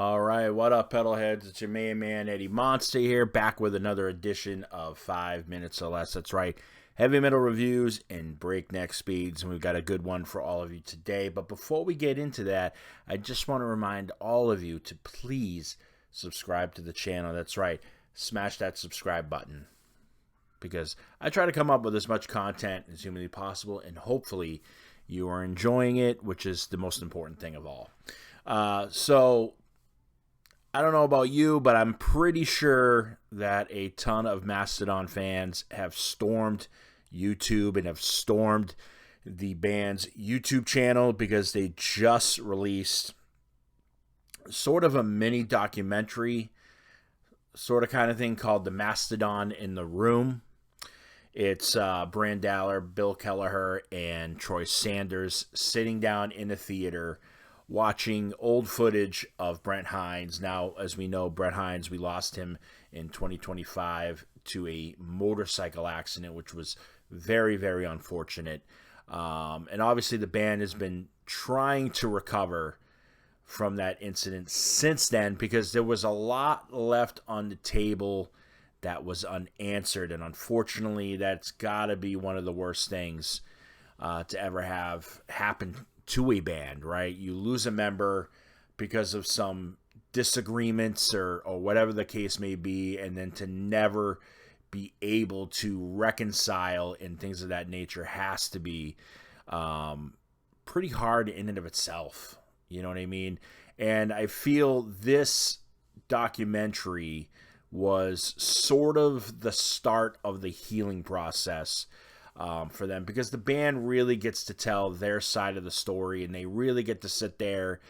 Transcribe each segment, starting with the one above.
All right, what up, pedalheads? It's your main man, Eddie Monster here, back with another edition of 5 Minutes or Less. That's right, heavy metal reviews and breakneck speeds, and we've got a good one for all of you today. But before we get into that, I just want to remind all of you to please subscribe to the channel. That's right, smash that subscribe button, because I try to come up with as much content as humanly possible, and hopefully you are enjoying it, which is the most important thing of all. So I don't know about you, but I'm pretty sure that a ton of Mastodon fans have stormed YouTube and have stormed the band's YouTube channel because they just released sort of a mini documentary sort of kind of thing called the Mastodon In The Room. It's Brand Daller, Bill Kelleher, and Troy Sanders sitting down in a theater watching old footage of Brent Hinds. Now, as we know, Brent Hinds, we lost him in 2025 to a motorcycle accident, which was very, very unfortunate. And obviously the band has been trying to recover from that incident since then, because there was a lot left on the table that was unanswered. And unfortunately, that's got to be one of the worst things to ever have happened to a band, right? You lose a member because of some disagreements or whatever the case may be, and then to never be able to reconcile and things of that nature has to be pretty hard in and of itself. You know what I mean? And I feel this documentary was sort of the start of the healing process for them, because the band really gets to tell their side of the story, and they really get to sit there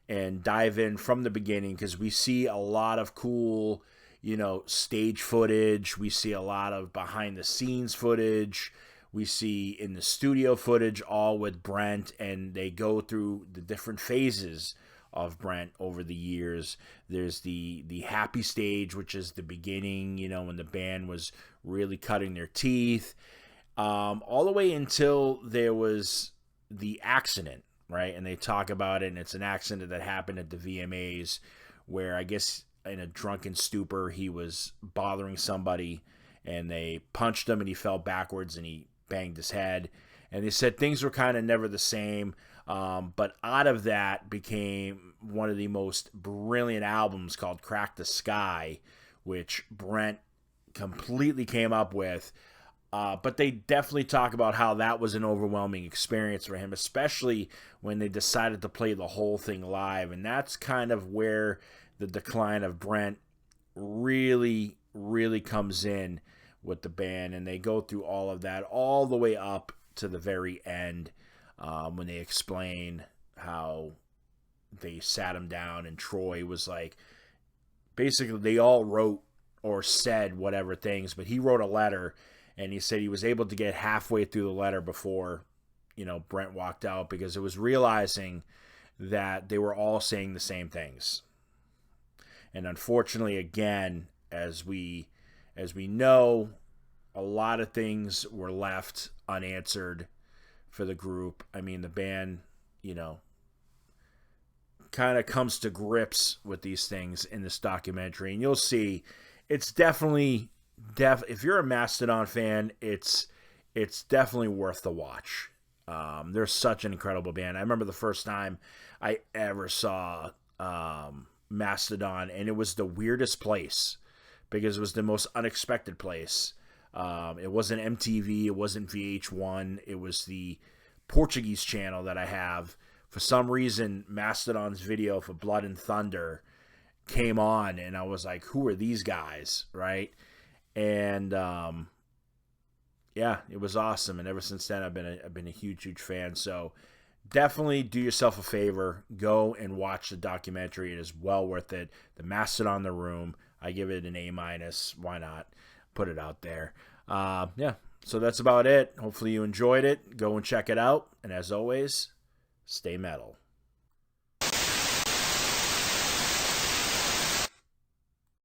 and dive in from the beginning, because we see a lot of cool, stage footage. We see a lot of behind the scenes footage. We see in the studio footage, all with Brent, and they go through the different phases of Brent over the years. There's the happy stage, which is the beginning, when the band was really cutting their teeth. All the way until there was the accident, right? And they talk about it, and it's an accident that happened at the VMAs where, I guess in a drunken stupor, he was bothering somebody, and they punched him, and he fell backwards, and he banged his head. And they said things were kind of never the same, but out of that became one of the most brilliant albums called Crack the Sky, which Brent completely came up with. But they definitely talk about how that was an overwhelming experience for him, especially when they decided to play the whole thing live. And that's kind of where the decline of Brent really, really comes in with the band. And they go through all of that all the way up to the very end, when they explain how they sat him down, and Troy was like, basically they all wrote or said whatever things, but he wrote a letter. And he said he was able to get halfway through the letter before, Brent walked out, because it was realizing that they were all saying the same things. And unfortunately, again, as we know, a lot of things were left unanswered for the group. I mean, the band, kind of comes to grips with these things in this documentary. And you'll see it's definitely... if you're a Mastodon fan, it's definitely worth the watch. They're such an incredible band. I remember the first time I ever saw Mastodon, and it was the weirdest place, because it was the most unexpected place. It wasn't MTV, it wasn't VH1, it was the Portuguese channel that I have. For some reason, Mastodon's video for Blood and Thunder came on, and I was like, who are these guys, right? And yeah, it was awesome. And ever since then, I've been a huge fan. So definitely do yourself a favor, go and watch the documentary. It is well worth it. The Mastodon in the Room, I give it an A-. Why not put it out there? Yeah, so that's about it. Hopefully you enjoyed it. Go and check it out. And as always, stay metal.